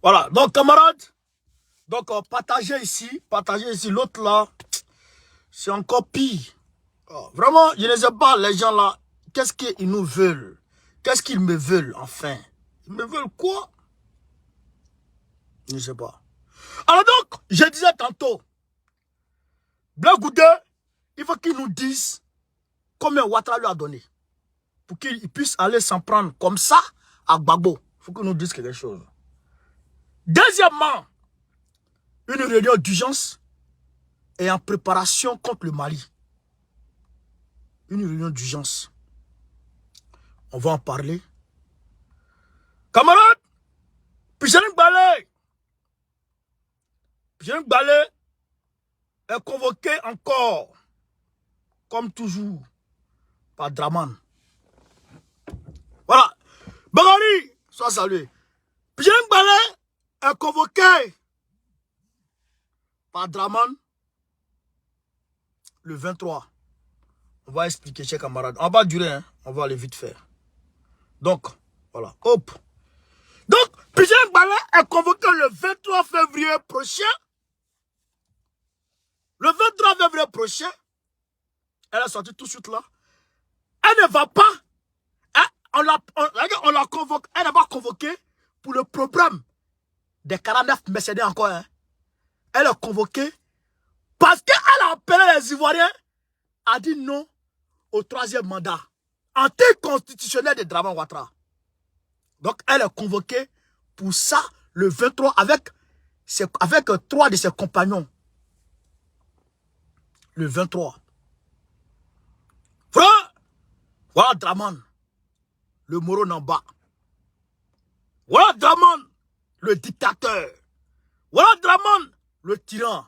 Voilà, donc camarades, donc partagez ici, l'autre là, c'est encore pire. Oh, vraiment, je ne sais pas, les gens là, qu'est-ce qu'ils nous veulent? Qu'est-ce qu'ils me veulent, enfin? Ils me veulent quoi? Je ne sais pas. Alors donc, je disais tantôt, Black Goudé, il faut qu'il nous dise combien Ouattara lui a donné. Pour qu'il puisse aller s'en prendre comme ça à Gbagbo. Il faut qu'il nous dise quelque chose. Deuxièmement, une réunion d'urgence est en préparation contre le Mali. Une réunion d'urgence. On va en parler. Camarades, Pichering Balé est convoqué encore, comme toujours, par Draman. Voilà. Bagari, sois salué. Pichering Balé est convoqué par Draman le 23. On va expliquer, chers camarades. On va durer, hein. On va aller vite faire. Donc, voilà. Hop. Donc, Pichering Balé est convoqué le 23 février prochain. Le 23 février prochain, elle est sortie tout de suite là. Elle ne va pas. Hein, on la convoque. Elle n'est pas convoquée pour le problème des 49 Mercedes encore. Hein. Elle est convoquée parce qu'elle a appelé les Ivoiriens, a dit non au 3e mandat anticonstitutionnel de Draman Ouattara. Donc, elle est convoquée pour ça le 23 avec 3 de ses compagnons. Le 23. Frère, voilà Draman, le Moro Namba. Voilà Draman, le dictateur. Voilà Draman, le tyran.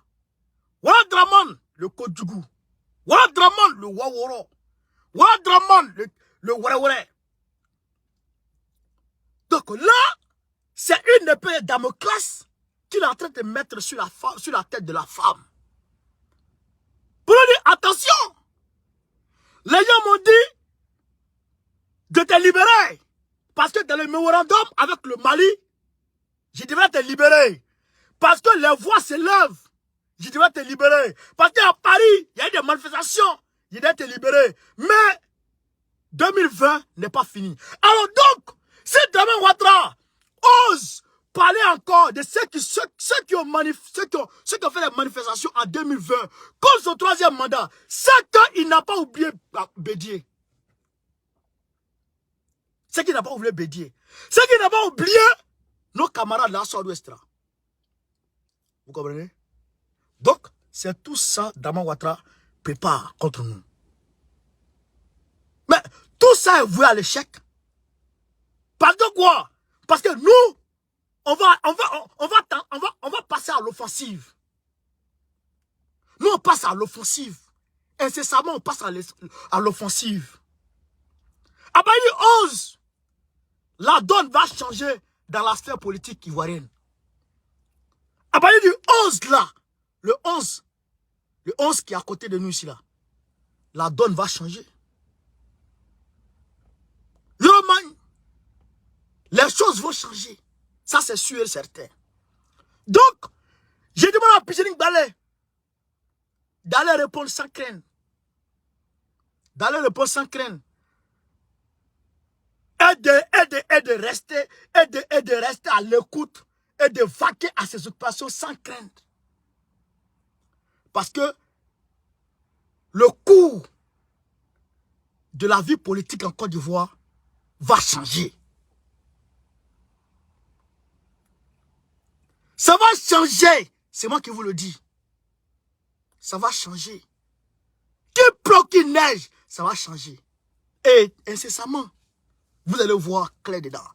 Voilà Draman, le Kodjougou. Voilà Draman, le Waworo. Voilà Draman, le Wérewéré. Donc là, c'est une épée de Damoclès qu'il est en train de mettre sur la tête de la femme. Pour lui dire, attention, les gens m'ont dit de te libérer. Parce que dans le mémorandum avec le Mali, je devrais te libérer. Parce que les voix s'élèvent, je devrais te libérer. Parce qu'à Paris, il y a eu des manifestations, je devrais te libérer. Mais 2020 n'est pas fini. Alors donc, si Draman Ouattara ose parler encore de ceux qui ont fait les manifestations en 2020 contre son 3e mandat, c'est qu'il n'a pas oublié Bédié. C'est qu'il n'a pas oublié Bédié. C'est qu'il n'a pas oublié nos camarades là, Sud-Ouest. Vous comprenez? Donc, c'est tout ça Draman Ouattara prépare contre nous. Mais tout ça est voué à l'échec. Parce que quoi? Parce que nous, on va passer à l'offensive. Nous, on passe à l'offensive. Incessamment, on passe à l'offensive. À partir du 11, la donne va changer dans la sphère politique ivoirienne. À partir du 11 là, le 11 qui est à côté de nous ici là, la donne va changer. Les choses vont changer. Ça, c'est sûr et certain. Donc, je demande à Pichering Balé d'aller répondre sans crainte. D'aller répondre sans crainte. Et de rester à l'écoute et de vaquer à ses occupations sans crainte. Parce que le cours de la vie politique en Côte d'Ivoire va changer. Ça va changer. C'est moi qui vous le dis. Ça va changer. Qu'il pleut, qu'il neige, ça va changer. Et incessamment, vous allez voir clair dedans.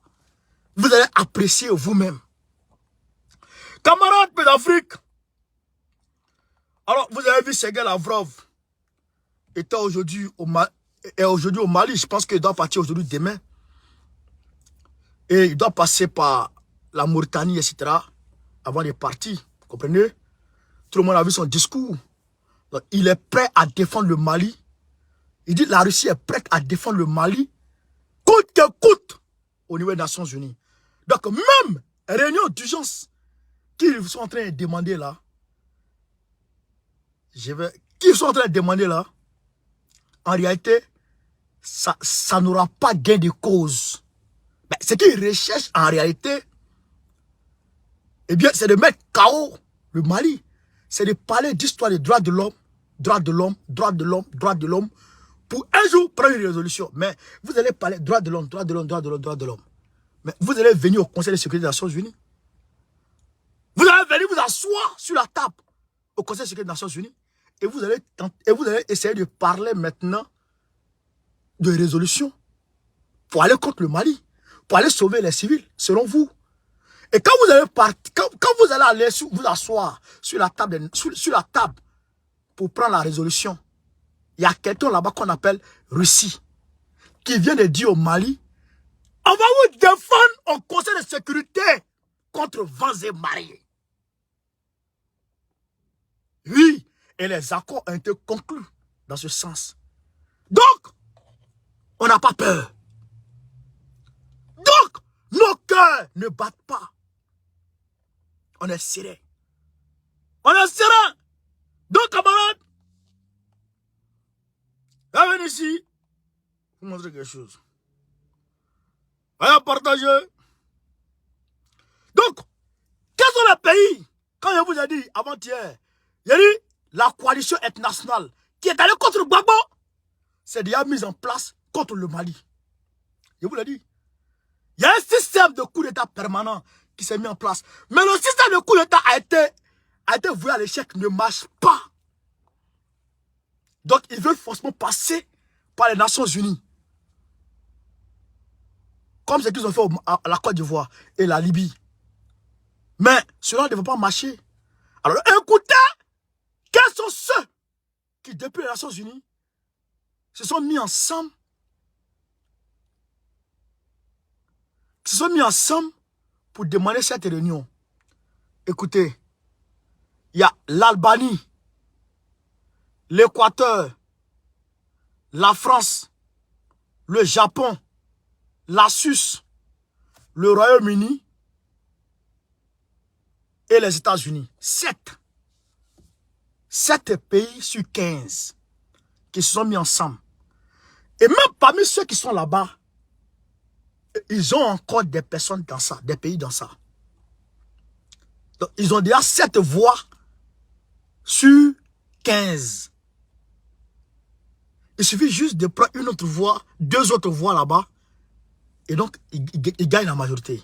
Vous allez apprécier vous-même. Camarades d'Afrique. Alors, vous avez vu Sergei Lavrov était aujourd'hui au Mali. Je pense qu'il doit partir aujourd'hui, demain. Et il doit passer par la Mauritanie, etc. avant de partir. Vous comprenez? Tout le monde a vu son discours. Donc, il est prêt à défendre le Mali. Il dit que la Russie est prête à défendre le Mali coûte que coûte au niveau des Nations Unies. Donc même réunion d'urgence qu'ils sont en train de demander là, qu'ils sont en train de demander là, en réalité, ça n'aura pas gain de cause. Mais ce qu'ils recherchent en réalité, eh bien, c'est de mettre KO le Mali. C'est de parler d'histoire des droits de l'homme, droits de l'homme, droits de l'homme, droits de l'homme, pour un jour prendre une résolution. Mais vous allez parler droits de l'homme, droits de l'homme, droits de l'homme, droits de l'homme. Mais vous allez venir au Conseil de sécurité des Nations Unies. Vous allez venir vous asseoir sur la table au Conseil de sécurité des Nations Unies. Et vous allez essayer de parler maintenant de résolution pour aller contre le Mali, pour aller sauver les civils, selon vous. Et quand vous allez quand vous allez aller vous asseoir sur la table, pour prendre la résolution, il y a quelqu'un là-bas qu'on appelle Russie, qui vient de dire au Mali, on va vous défendre au Conseil de sécurité contre vents et marées. Oui, et les accords ont été conclus dans ce sens. Donc, on n'a pas peur. Donc, nos cœurs ne battent pas. On est serein. On est serein. Donc, camarades, venez ici. Vous montrer quelque chose. Allez partager. Donc, quels sont les pays, quand je vous ai dit avant-hier, il y a eu la coalition internationale qui est allée contre Gbagbo, c'est déjà mise en place contre le Mali. Je vous l'ai dit. Il y a un système de coup d'État permanent qui s'est mis en place. Mais le système de coup d'État a été voué à l'échec, ne marche pas. Donc, ils veulent forcément passer par les Nations Unies. Comme ce qu'ils ont fait à la Côte d'Ivoire et la Libye. Mais cela ne va pas marcher. Alors, écoutez, quels sont ceux qui, depuis les Nations Unies, se sont mis ensemble, pour demander cette réunion. Écoutez, il y a l'Albanie, l'Équateur, la France, le Japon, la Suisse, le Royaume-Uni et les États-Unis. 7 pays sur 15 qui se sont mis ensemble. Et même parmi ceux qui sont là-bas, ils ont encore des personnes dans ça, des pays dans ça. Donc, ils ont déjà 7 voix sur 15. Il suffit juste de prendre une autre voix, 2 autres voix là-bas, et donc ils gagnent la majorité.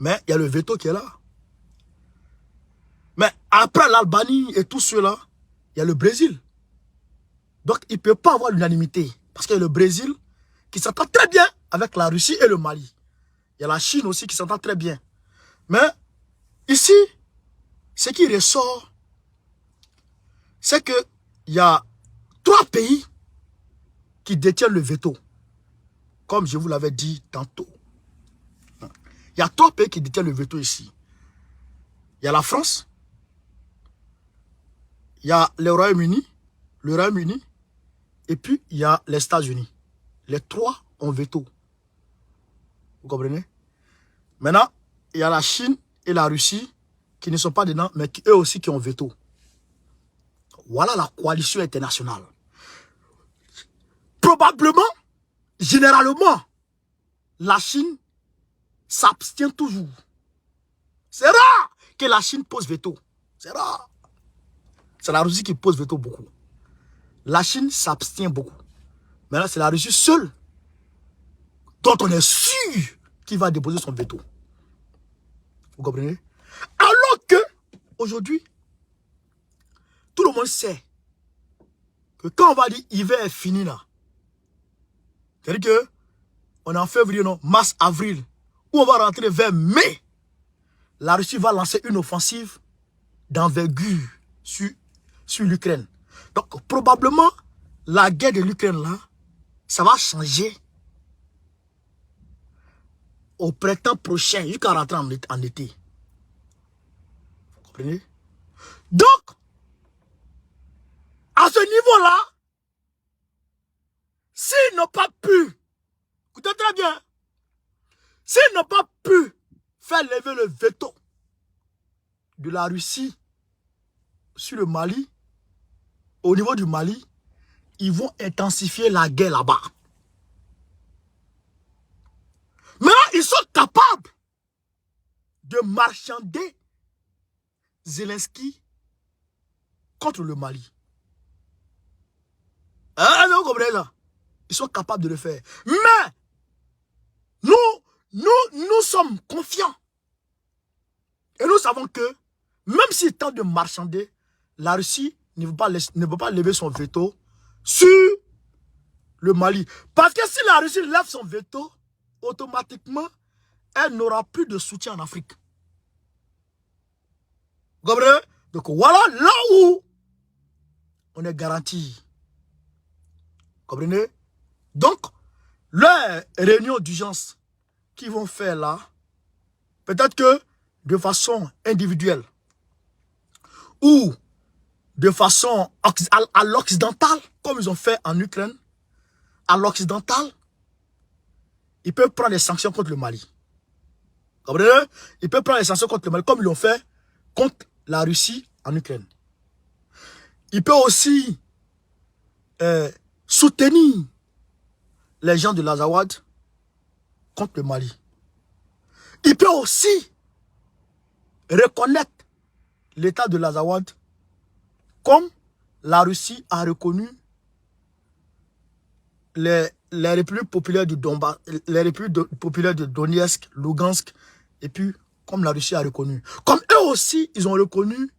Mais il y a le veto qui est là. Mais après l'Albanie et tout cela, il y a le Brésil. Donc il ne peut pas avoir l'unanimité. Parce qu'il y a le Brésil qui s'entend très bien avec la Russie et le Mali. Il y a la Chine aussi qui s'entend très bien. Mais ici, ce qui ressort, c'est qu'il y a 3 pays qui détiennent le veto. Comme je vous l'avais dit tantôt. Il y a 3 pays qui détiennent le veto ici. Il y a la France, il y a le Royaume-Uni, et puis il y a les États-Unis. Les 3 ont veto. Vous comprenez? Maintenant, il y a la Chine et la Russie qui ne sont pas dedans, mais eux aussi qui ont veto. Voilà la coalition internationale. Probablement, généralement, la Chine s'abstient toujours. C'est rare que la Chine pose veto. C'est rare. C'est la Russie qui pose veto beaucoup. La Chine s'abstient beaucoup. Maintenant, c'est la Russie seule dont on est sûr qu'il va déposer son veto. Vous comprenez? Alors que, aujourd'hui, tout le monde sait que quand on va dire l'hiver est fini là, c'est-à-dire que on est en février, non, mars, avril, où on va rentrer vers mai, la Russie va lancer une offensive d'envergure sur l'Ukraine. Donc, probablement, la guerre de l'Ukraine là, ça va changer au printemps prochain, jusqu'à rentrer en été. Vous comprenez? Donc, à ce niveau-là, s'ils n'ont pas pu, écoutez très bien, s'ils n'ont pas pu faire lever le veto de la Russie sur le Mali, au niveau du Mali, ils vont intensifier la guerre là-bas. Maintenant, ils sont capables de marchander Zelensky contre le Mali. Ah, vous comprenez ça? Ils sont capables de le faire. Mais, nous sommes confiants. Et nous savons que, même s'il tente de marchander, la Russie ne peut pas lever son veto sur le Mali. Parce que si la Russie lève son veto, automatiquement, elle n'aura plus de soutien en Afrique. Vous comprenez? Donc voilà là où on est garanti. Vous comprenez? Donc, les réunions d'urgence qu'ils vont faire là, peut-être que de façon individuelle ou de façon à l'occidental, comme ils ont fait en Ukraine, à l'occidental, ils peuvent prendre des sanctions contre le Mali. Vous comprenez? Ils peuvent prendre des sanctions contre le Mali, comme ils l'ont fait contre la Russie en Ukraine. Ils peuvent aussi soutenir les gens de l'Azawad contre le Mali. Ils peuvent aussi reconnaître l'État de l'Azawad comme la Russie a reconnu les républiques populaires du Donbass, les républiques populaires de Donetsk, Lugansk, et puis comme la Russie a reconnu. Comme eux aussi, ils ont reconnu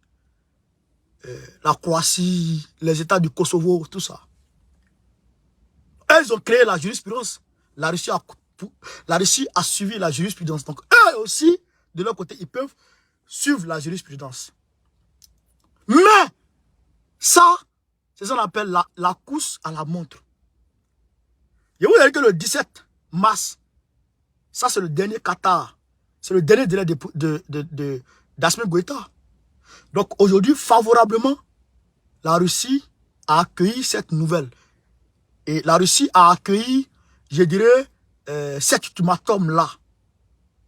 la Croatie, les États du Kosovo, tout ça. Eux, ils ont créé la jurisprudence. La Russie a suivi la jurisprudence. Donc, eux aussi, de leur côté, ils peuvent suivre la jurisprudence. Mais, ça, c'est ce qu'on appelle la course à la montre. Je vous ai dit que le 17 mars, ça c'est le dernier Qatar. C'est le dernier délai d'Assimi Goïta. Donc aujourd'hui, favorablement, la Russie a accueilli cette nouvelle. Et la Russie a accueilli, je dirais, cet ultimatum-là.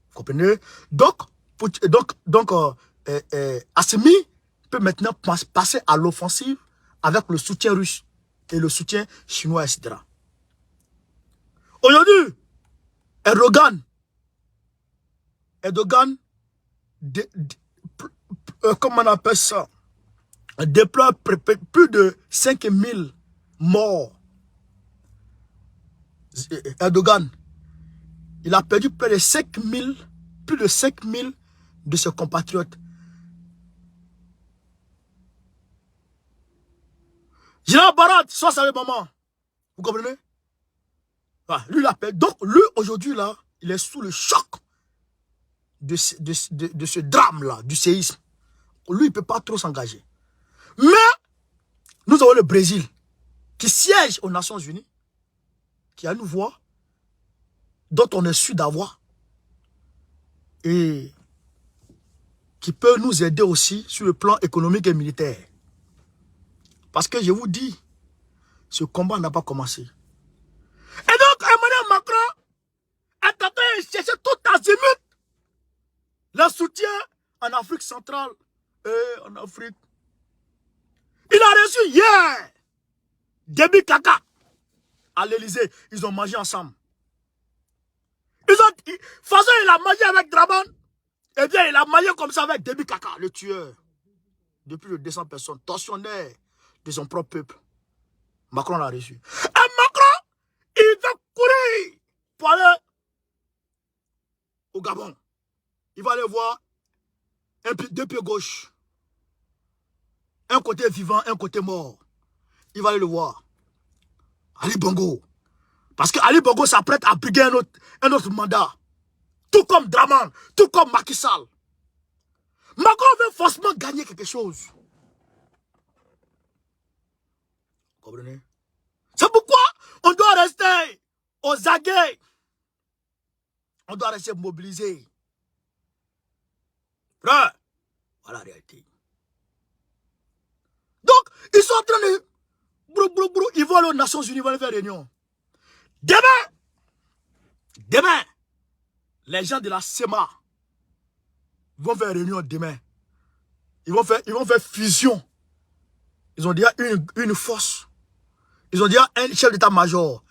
Vous comprenez? Donc Assimi peut maintenant passer à l'offensive avec le soutien russe et le soutien chinois, etc. Aujourd'hui, Erdogan, comment on appelle ça, déploie plus de 5000 morts. Erdogan, il a perdu plus de 5000 de ses compatriotes. Général Barat, soit ça le moment. Vous comprenez? Ah, lui, il a perdu. Donc, lui, aujourd'hui, là, il est sous le choc de ce drame-là, du séisme. Lui, il ne peut pas trop s'engager. Mais, nous avons le Brésil, qui siège aux Nations Unies, qui a une voix dont on est sûr d'avoir, et qui peut nous aider aussi sur le plan économique et militaire. Parce que je vous dis, ce combat n'a pas commencé. Et donc, Emmanuel Macron est en train de chercher tout azimut le soutien en Afrique centrale et en Afrique. Il a reçu hier Déby Kaka à l'Élysée. Ils ont mangé ensemble. De toute façon, il a mangé avec Draman. Eh bien, il a mangé comme ça avec Déby Kaka, le tueur de plus de 200 personnes, tortionnaire de son propre peuple. Macron l'a reçu. Et Macron, il va courir pour aller au Gabon. Il va aller voir deux pieds gauche. Un côté vivant, un côté mort. Il va aller le voir. Ali Bongo. Parce que Ali Bongo s'apprête à briguer un autre mandat. Tout comme Draman, tout comme Macky Sall. Macron veut forcément gagner quelque chose. Vous comprenez? C'est pourquoi on doit rester aux aguets. On doit rester mobilisé. Voilà la réalité. Donc, ils sont en train de... Ils vont aller aux Nations Unies, ils vont aller faire réunion. Demain, les gens de la SEMA, Ils vont faire réunion demain. Ils vont faire fusion. Ils ont déjà une force. Ils ont déjà un chef d'état-major.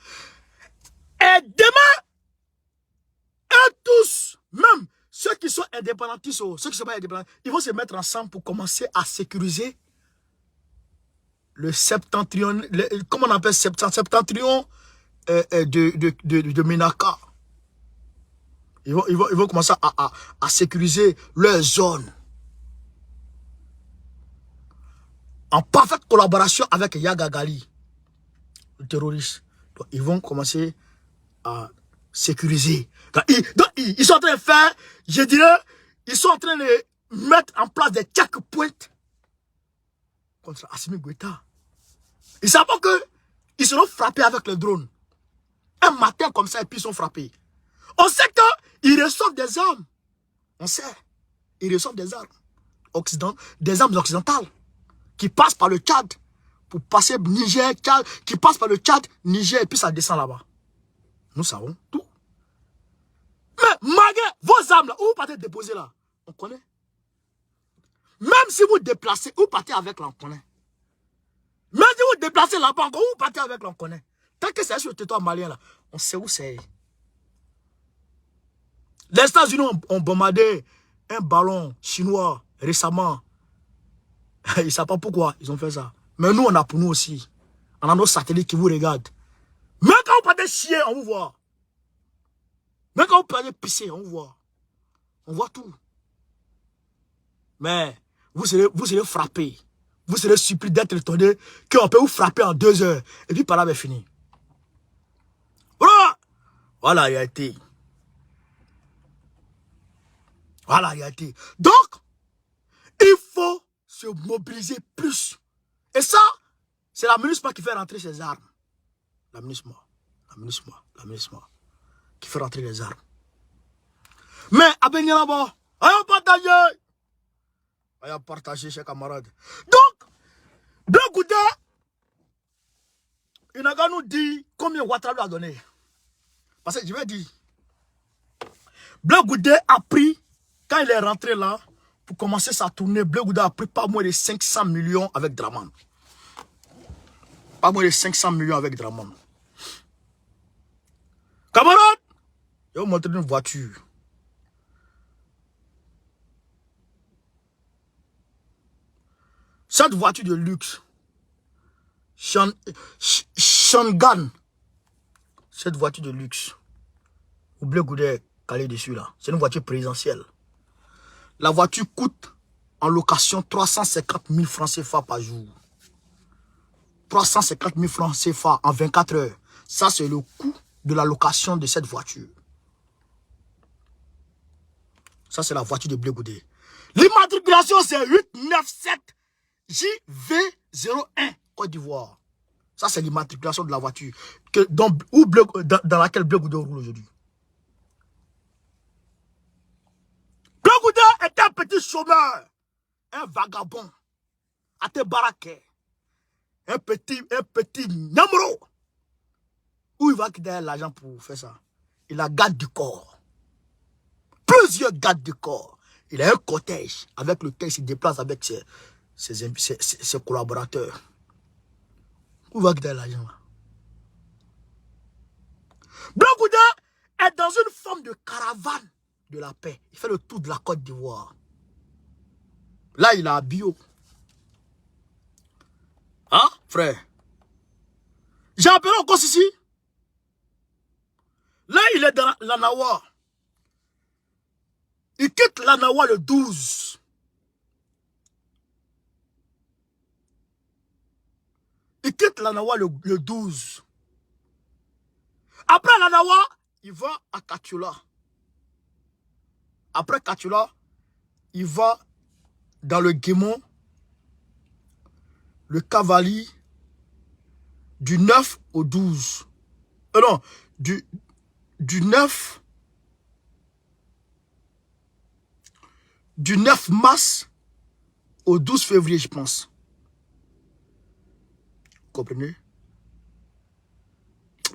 Et demain, eux tous, même ceux qui sont indépendantistes, ceux qui ne sont pas indépendants, ils vont se mettre ensemble pour commencer à sécuriser le septentrion, comment on appelle septentrion de Ménaka. Ils vont commencer à sécuriser leur zone. En parfaite collaboration avec Yagagali, le terroriste. Donc, ils vont commencer à sécuriser. Donc, ils sont en train de faire, je dirais, ils sont en train de mettre en place des checkpoints contre Assimi Goïta. Ils savent pas qu'ils seront frappés avec le drone. Un matin comme ça, et puis ils sont frappés. On sait qu'ils reçoivent des armes. On sait. Ils reçoivent des armes. Des armes occidentales. Qui passent par le Tchad. Pour passer Niger, Tchad. Qui passent par le Tchad, Niger, et puis ça descend là-bas. Nous savons tout. Mais malgré vos armes là, où vous partez déposer là? On connaît. Même si vous déplacez, où vous partez avec là, on connaît. Même si vous déplacez là-bas, où vous partez avec là, on connaît. Tant que c'est sur le territoire malien là, on sait où c'est. Les États-Unis ont bombardé un ballon chinois récemment. Ils ne savent pas pourquoi ils ont fait ça. Mais nous, on a pour nous aussi. On a nos satellites qui vous regardent. Même quand vous partez chier, on vous voit. Même quand vous partez pisser, on vous voit. On voit tout. Mais vous serez frappé. Vous serez supplié d'être étonné qu'on peut vous frapper en 2 heures. Et puis par là, c'est fini. Voilà. Voilà la réalité. Voilà la réalité. Donc, il faut se mobiliser plus. Et ça, c'est la MINUSMA qui fait rentrer ses armes. La MINUSMA. Qui fait rentrer les armes. Mais, à Benyalaba, ayons partagé, chers camarades. Donc, Bleu Goudé, il n'a qu'à nous dire combien Ouattara lui a donné. Parce que je vais dire, Bleu Goudé a pris, quand il est rentré là, pour commencer sa tournée, Bleu Goudé a pris pas moins de 500 millions avec Draman. Pas moins de 500 millions avec Draman. Camarades, je vais vous montrer une voiture. Cette voiture de luxe, Shangan, cette voiture de luxe, au Bleu Goudé calé dessus là, c'est une voiture présidentielle. La voiture coûte en location 350 000 francs CFA par jour. 350 000 francs CFA en 24 heures. Ça, c'est le coût de la location de cette voiture. Ça, c'est la voiture de Bleu Goudé. L'immatriculation, c'est 897 JV01 Côte d'Ivoire. Ça, c'est l'immatriculation de la voiture dans laquelle Bleu Goudé roule aujourd'hui. Bleu Goudé est un petit chômeur, un vagabond, à te baraquer, un petit namro. Où il va quitter l'argent pour faire ça? Il a garde du corps. Plusieurs gardes du corps. Il a un cortège avec lequel il se déplace avec ses collaborateurs. Où va quitter l'argent? Bleu Goudé est dans une forme de caravane de la paix. Il fait le tour de la Côte d'Ivoire. Là, il a un bio. Hein, frère? J'ai appelé encore ici. Là, il est dans la Nawa. Il quitte la Nawa le 12. Il quitte la Nawa le 12. Après la Nawa, il va à Kachula. Après Kachula, il va dans le Guémon, le Cavali, du 9 au 12. Non, du 9 mars au 12 février, je pense. Vous comprenez?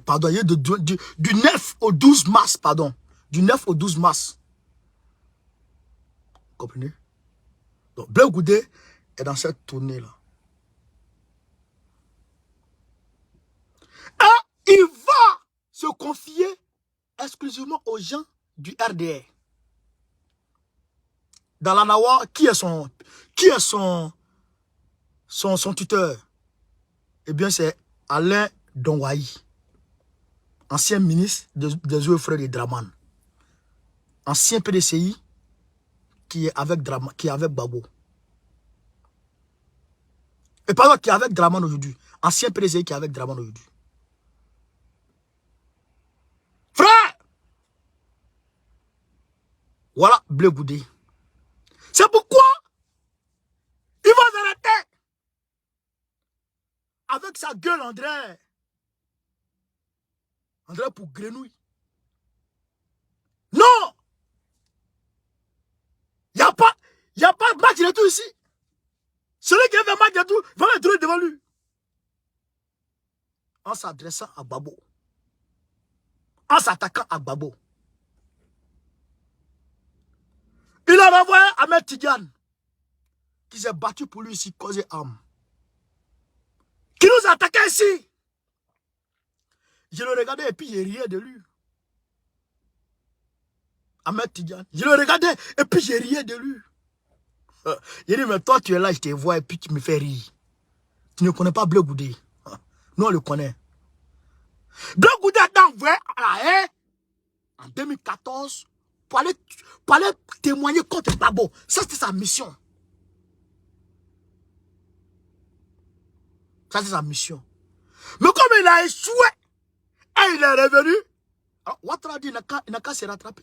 Pardon, il y a du 9 au 12 mars, pardon. Du 9 au 12 mars. Comprenez? Donc, Bleu Goudé est dans cette tournée-là. Et il va se confier exclusivement aux gens du RDR. Dans la Nawa, qui est son tuteur? Eh bien, c'est Alain Dongwaï, ancien ministre des Eaux et Forêts de Draman, ancien PDCI qui est avec Gbagbo. Et pardon, qui est avec Draman aujourd'hui. Ancien PDCI qui est avec Draman aujourd'hui. Frère! Voilà Bleu Goudé. C'est pourquoi il va s'arrêter avec sa gueule, André. André pour grenouille. Non! Il n'y a pas de match de tout ici. Celui qui a fait match de tout va me trouver devant lui. En s'adressant à Gbagbo. En s'attaquant à Gbagbo. Il a renvoyé Ahmed Tidiane, qui s'est battu pour lui ici, causé âme. Qui nous attaquait ici. Je le regardais et puis j'ai riais de lui. Ahmed Tidiane. Je le regardais et puis j'ai riais de lui. J'ai dit, mais toi tu es là, je te vois et puis tu me fais rire. Tu ne connais pas Bleu Goudé. Nous on le connaît. Bleu Goudé est envoyé à la haie en 2014 pour aller témoigner contre Gbagbo. Ça c'était sa mission. Ça c'est sa mission. Mais comme il a échoué et il est revenu, alors Ouattara dit il n'a qu'à se rattraper.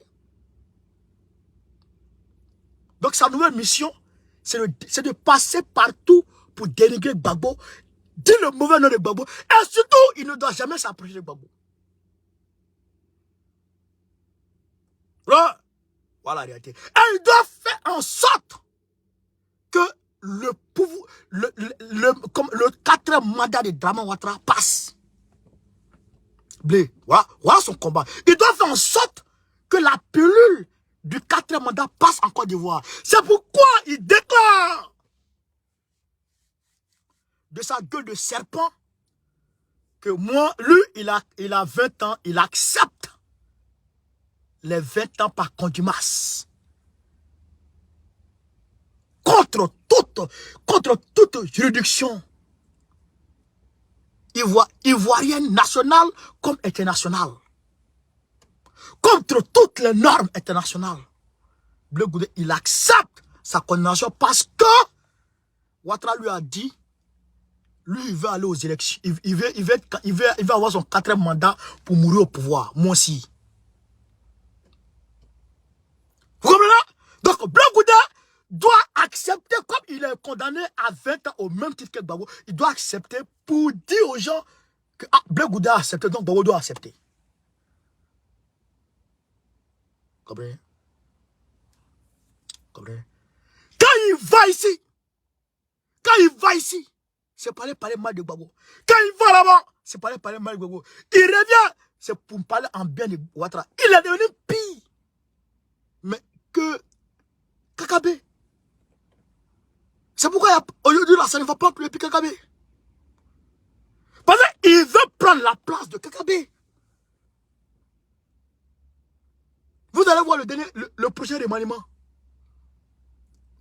Donc sa nouvelle mission, c'est de passer partout pour dénigrer Gbagbo, dire le mauvais nom de Gbagbo, et surtout, il ne doit jamais s'approcher de Gbagbo. Voilà la réalité. Et il doit faire en sorte que le quatrième mandat de Draman Ouattara passe. Blé, voilà son combat. Il doit faire en sorte que la pilule du quatrième mandat passe en Côte d'Ivoire. C'est pourquoi il déclare de sa gueule de serpent que moi, lui, il a 20 ans, il accepte les 20 ans par contumace. Contre toute juridiction ivoirienne, nationale comme internationale. Contre toutes les normes internationales. Bleu Goudé, il accepte sa condamnation parce que Ouattara lui a dit, lui, il veut aller aux élections. Il veut avoir son quatrième mandat pour mourir au pouvoir. Moi aussi. Vous comprenez? Donc, Bleu Goudé doit accepter, comme il est condamné à 20 ans au même titre que Gbagbo, il doit accepter pour dire aux gens que Bleu Goudé a accepté, donc Gbagbo doit accepter. Comprenez? Comprenez? Quand il va ici, c'est parler mal de Gbagbo. Quand il va là-bas, c'est parler mal de Gbagbo. Il revient, c'est pour me parler en bien de Ouattara. Il est devenu pire. Mais que Kakabe. C'est pourquoi aujourd'hui là, ça ne va pas plus depuis Kakabe. Parce qu'il veut prendre la place de Kakabe. Vous allez voir le prochain remaniement.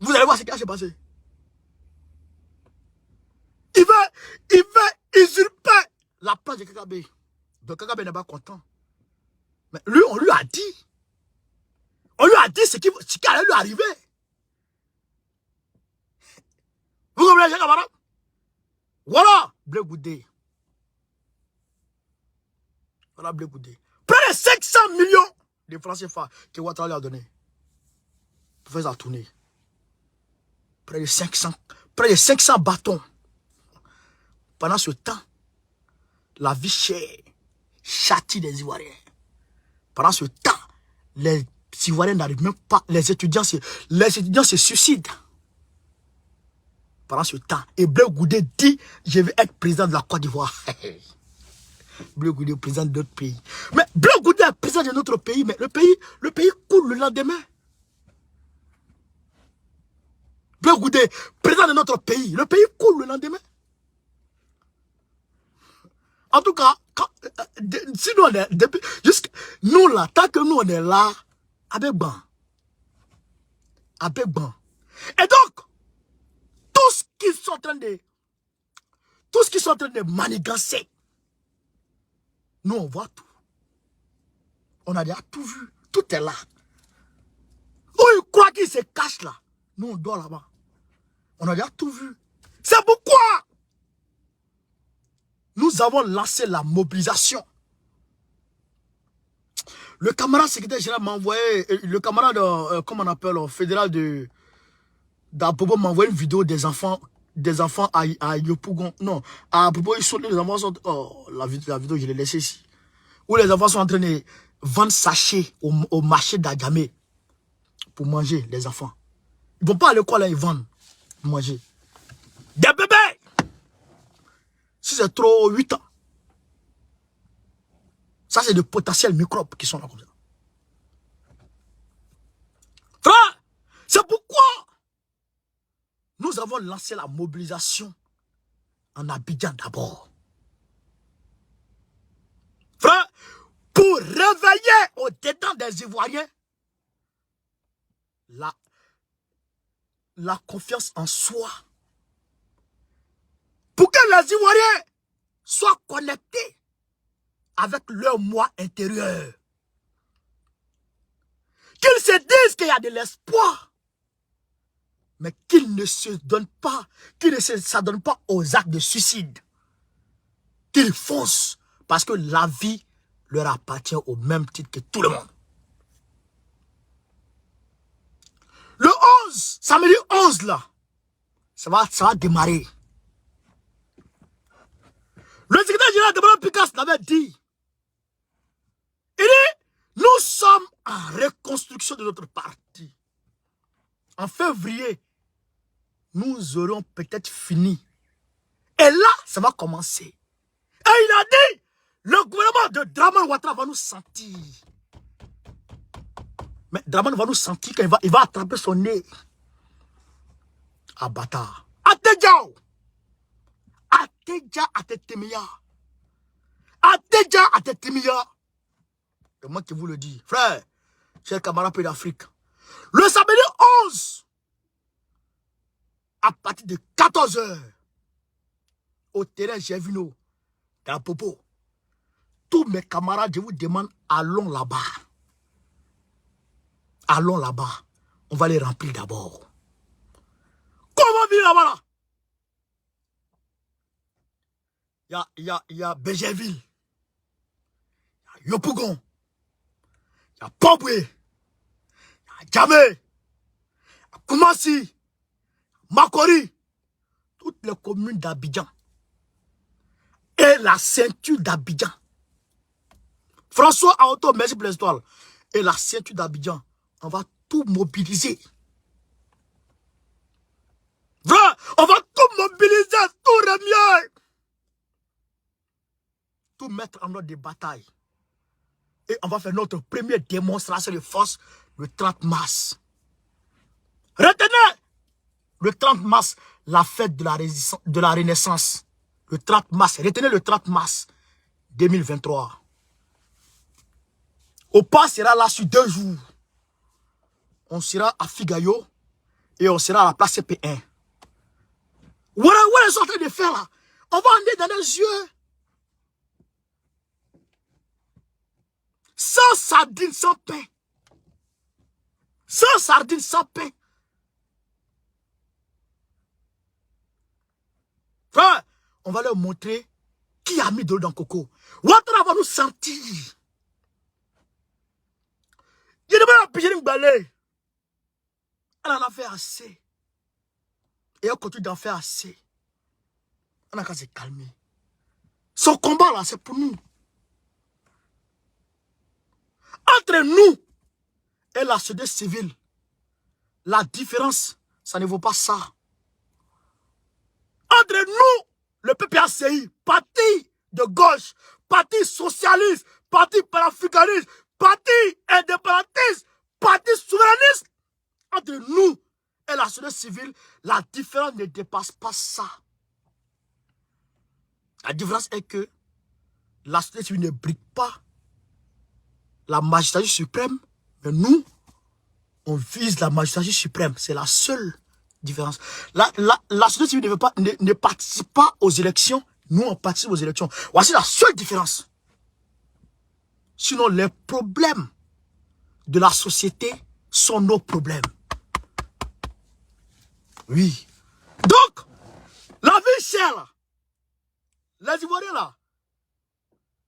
Vous allez voir ce qui va se passer. Il veut usurper la place de Kakabe. Donc Kakabe n'est pas content. Mais lui, on lui a dit. On lui a dit ce qui allait lui arriver. Vous comprenez, camarade? Voilà, Bleu Goudé. Voilà, Bleu Goudé. Près de 500 millions de francs CFA que Ouattara lui a donné pour faire sa tournée. Près de 500 bâtons. Pendant ce temps, la vie chère châtie des Ivoiriens. Pendant ce temps, les Ivoiriens n'arrivent même pas, les étudiants se suicident. Pendant ce temps, et Bleu Goudé dit, je vais être président de la Côte d'Ivoire. Bleu Goudé est président d'autres pays. Mais Bleu Goudé est président de notre pays, mais le pays coule le lendemain. Goudé, président de notre pays, le pays coule le lendemain. En tout cas, si nous on est, nous là, tant que nous on est là, avec ban. Avec ban. Et donc, tout ce qu'ils sont en train de manigancer, nous on voit tout. On a déjà tout vu. Tout est là. Où ils croient qu'ils se cachent là. Nous on dort là-bas. On a déjà tout vu. C'est pourquoi nous avons lancé la mobilisation. Le camarade secrétaire général m'a envoyé, le camarade, comment on appelle, fédéral d'Apobo m'a envoyé une vidéo des enfants à Yopougon. Non, à Apobo, les enfants sont, oh, la vidéo, je l'ai laissée ici. Où les enfants sont en train de vendre sachets au marché d'Agamé pour manger, les enfants. Ils ne vont pas à l'école, ils vendent, manger. Des bébés! Si c'est trop, 8 ans. Ça, c'est de potentiels microbes qui sont là comme ça. Frère, c'est pourquoi nous avons lancé la mobilisation en Abidjan d'abord. Frère, pour réveiller au-dedans des Ivoiriens la confiance en soi. Pour que les Ivoiriens soient connectés avec leur moi intérieur. Qu'ils se disent qu'il y a de l'espoir, mais qu'ils ne se donnent pas, qu'ils ne s'adonnent pas aux actes de suicide. Qu'ils foncent, parce que la vie leur appartient au même titre que tout le monde. Le 11, samedi 11 là, ça va démarrer. Le secrétaire général de Mme Picasso l'avait dit. Il dit, nous sommes en reconstruction de notre parti. En février, nous aurons peut-être fini. Et là, ça va commencer. Et il a dit, le gouvernement de Dramane Ouattara va nous sentir. Mais Dramane va nous sentir quand il va attraper son nez. Ah, bâtard. Atedjao. Atedja atetemia. Atedja atetemia. C'est moi qui vous le dis. Frère, chers camarades pays d'Afrique. Le samedi 11, à partir de 14 h, au terrain Gévino, dans Popo, tous mes camarades, je vous demande, allons là-bas. Allons là-bas. On va les remplir d'abord. Comment vivre là-bas là? Il y a Bégerville. Il y a Yopougon. Il y a Poboué. Il y a Djamé. Il y a Koumassi. Makori. Toutes les communes d'Abidjan. Et la ceinture d'Abidjan. François Aoto, merci pour l'histoire. Et la ceinture d'Abidjan. On va tout mobiliser. Vrai, on va tout mobiliser, tout remuer. Tout mettre en ordre de bataille. Et on va faire notre première démonstration de force le 30 mars. Retenez, le 30 mars, la fête de la Renaissance. Le 30 mars, retenez le 30 mars 2023. Opa sera là sur 2 jours. On sera à Figayo et on sera à la place CP1. Voilà ce qu'ils sont en train de faire là. On va aller dans les yeux. Sans sardines, sans pain. Sans sardines, sans pain. Frère, on va leur montrer qui a mis de l'eau dans le coco. Ouattara va nous sentir. Il demande à piger une balai. Elle en a fait assez. Et elle continue d'en faire assez. On a qu'à se calmer. Son combat là, c'est pour nous. Entre nous et la société civile, la différence, ça ne vaut pas ça. Entre nous, le PPACI, parti de gauche, parti socialiste, parti panafricaniste, parti indépendantiste, parti souverainiste, entre nous et la société civile, la différence ne dépasse pas ça. La différence est que la société civile ne brigue pas la magistrature suprême, mais nous, on vise la magistrature suprême. C'est la seule différence. La société civile ne participe pas aux élections. Nous, on participe aux élections. Voici la seule différence. Sinon, les problèmes de la société sont nos problèmes. Oui. Donc, la vie chère, là, les Ivoiriens, là,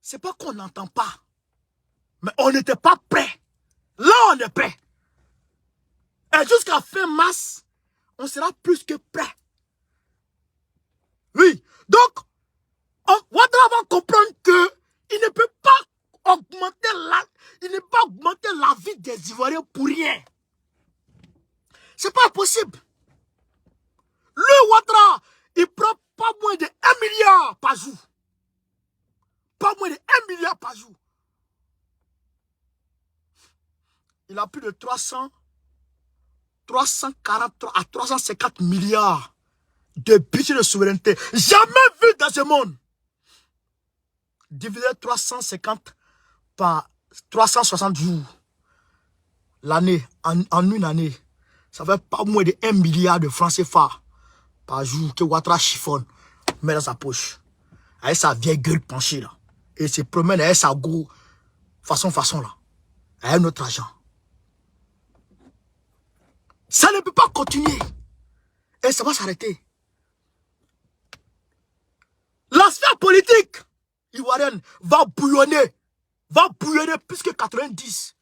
c'est pas qu'on n'entend pas. Mais on n'était pas prêt. Là, on est prêt. Et jusqu'à fin mars, on sera plus que prêt. Oui. Donc, Ouattara va comprendre que il ne peut pas augmenter la vie des Ivoiriens pour rien. C'est pas possible. Le Ouattara, il prend pas moins de 1 milliard par jour. Pas moins de 1 milliard par jour. Il a plus de 343 à 350 milliards de budget de souveraineté. Jamais vu dans ce monde. Diviser 350 par 360 jours. L'année, en une année, ça fait pas moins de 1 milliard de francs CFA par jour que Ouattara chiffonne, met dans sa poche. Avec sa vieille gueule penchée là. Et se promène avec sa go façon là. Avec notre argent. Ça ne peut pas continuer. Et ça va s'arrêter. La sphère politique ivoirienne va bouillonner. Va bouillonner plus que 90.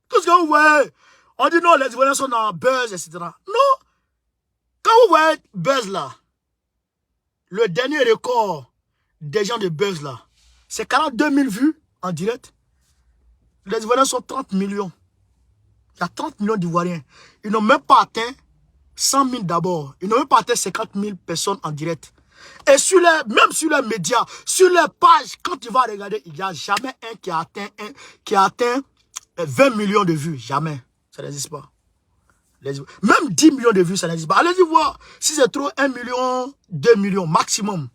Tout ce que vous voyez, on dit non, les Ivoiriens sont dans buzz, etc. Non. Quand vous voyez buzz là, le dernier record des gens de buzz là, c'est 42 000 vues en direct. Les Ivoiriens sont 30 millions. Il y a 30 millions d'Ivoiriens. Ils n'ont même pas atteint 100 000 d'abord. Ils n'ont même pas atteint 50 000 personnes en direct. Et même sur les médias, sur les pages, quand tu vas regarder, il n'y a jamais un qui a atteint 20 millions de vues. Jamais. Ça n'existe pas. Même 10 millions de vues, ça n'existe pas. Allez-y voir. Si c'est trop, 1 million, 2 millions maximum.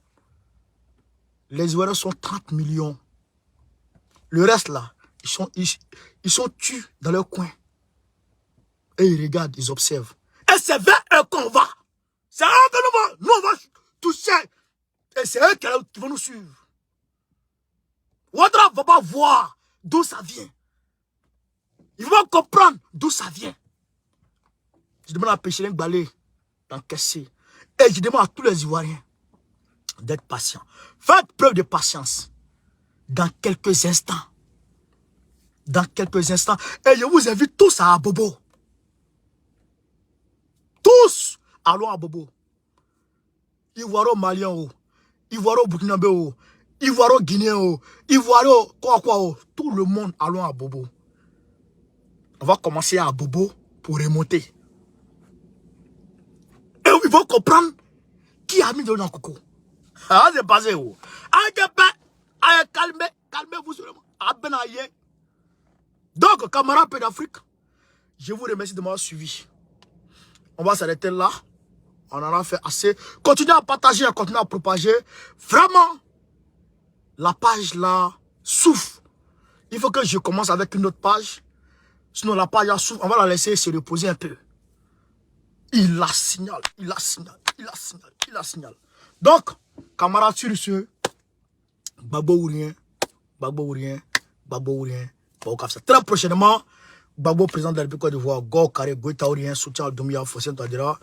Les Ivoiriens sont 30 millions. Le reste là, ils sont tués dans leur coin. Et ils regardent, ils observent. Et c'est vers eux qu'on va. C'est eux que nous va. Nous, on va toucher. Et c'est eux qui vont nous suivre. Ouattara ne va pas voir d'où ça vient. Ils vont comprendre d'où ça vient. Je demande à Péchelin Balé d'encaisser. Et je demande à tous les Ivoiriens d'être patients. Faites preuve de patience. Dans quelques instants. Dans quelques instants. Et je vous invite tous à Abobo. Tous allons à Bobo. Ivoiro Malien, Ivoiro Burkinabé, Ivoiro Guinéen, Ivoiro quoi. Tout le monde allons à Bobo. On va commencer à Bobo pour remonter. Et ils vont comprendre qui a mis de l'eau dans le coco. Ah, c'est passé où? Calmez-vous seulement. Donc, camarades Pays d'Afrique, je vous remercie de m'avoir suivi. On va s'arrêter là. On en a fait assez. Continuez à partager, continuez à propager. Vraiment, la page là souffre. Il faut que je commence avec une autre page. Sinon, la page là souffre. On va la laisser se reposer un peu. Il la signale. Donc, camarades sur ce, Babo ou rien. Très prochainement, Babo, président de la République de d'Ivoire, Go Carré, Goïtaourien, soutien à Doumia, Fossien Tadira,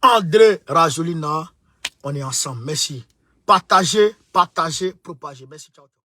André Rajolina, on est ensemble. Merci. Partagez, propagez. Merci, ciao.